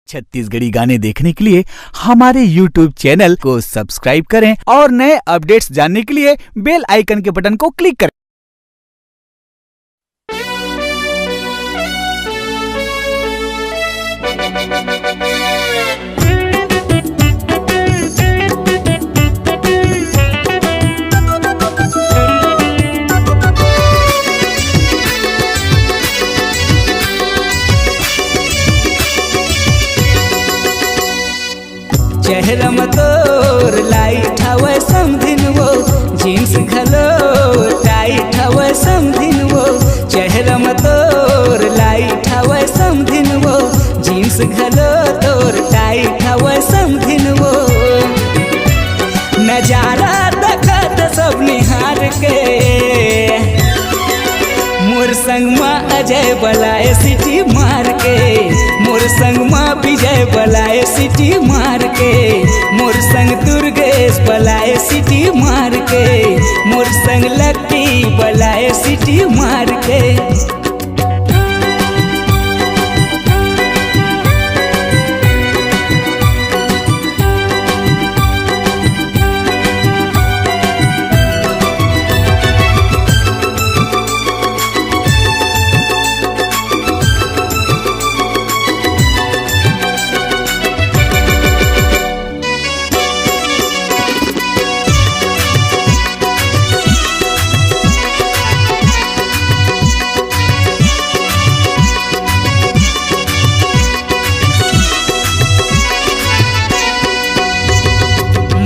छत्तीसगढ़ी गाने देखने के लिए हमारे YouTube चैनल को सब्सक्राइब करें और नए अपडेट्स जानने के लिए बेल आइकन के बटन को क्लिक करें। चेहरा में तोर लाइट हवे समधिन वो जीन्स घलो टाइट हवे समधिन वो चेहरा में तोर लाइट हवे समधिन वो जीन्स घलो तोर टाइट हवे समधिन वो नजारा देखत सब निहार के मोर संग में अजय बलाए सिटी मार के मोर संग में विजय बलाए सिटी मार के मोर संग दुर्गेश बलाए सिटी मार के मोर संग लक्की बलाए सिटी मार के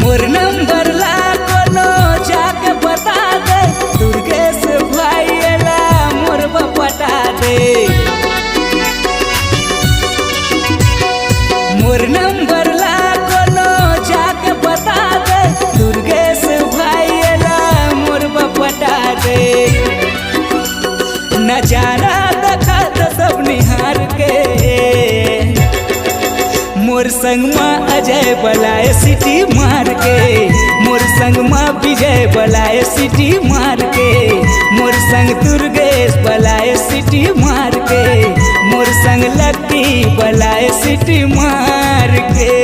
मोर नंबर ला कोनो जाके बता दे दुर्गेश भाई एला मोर बपटा दे मोर नंबर ला कोनो जाके बता दे दुर्गेश भाई एला मोर बपटा दे नजारा देखा तो सब निहार के मोर संग में अजय बलाए सिटी मार के मोर संग में विजय बलाए सिटी मार के मोर संग दुर्गेश बलाए सिटी मार के मोर संग लक्की बलाए सिटी मार के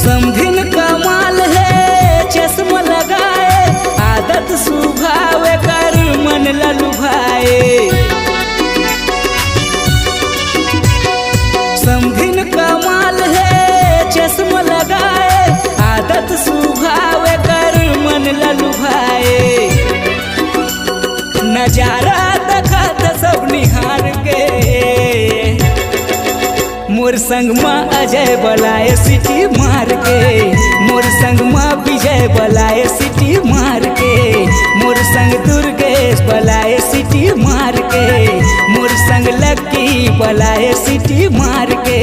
समधिन कमाल है चश्मा लगाए आदत सुभावे कर मन ललुभाए समधिन कमाल है चश्मा लगाए आदत सुभावे कर मन ललुभाए नजारा देखत सब निहार के मोर संग में अजय बलाए सिटी मार के मोर संग में विजय बलाए सिटी मार के मोर संग दुर्गेश बलाए सिटी मार के मोर संग लक्की बलाए सिटी मार के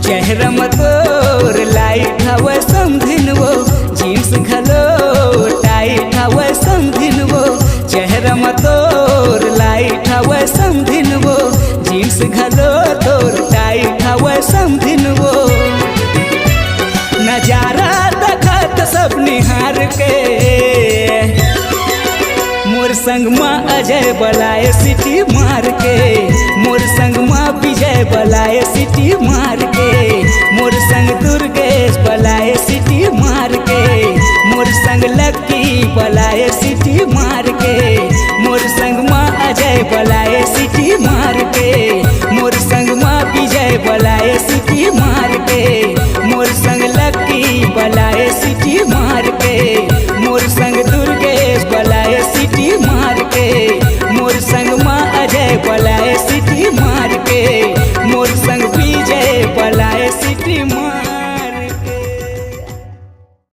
चेहरा में तोर लाइट हवे समधिन वो जीन्स घलो टाइट हवे समधिन वो चेहरा में तोर लाइट हवे समधिन वो जीन्स घलो तोर टाइट हवे समधिन वो नजारा देखत सब निहार के मोर संग में अजय बलाए सिटी मार के मोर संग में विजय बलाए सिटी मार के मोर संग दुर्गेश बलाए सिटी मार के मोर संग लक्की बलाए सिटी मार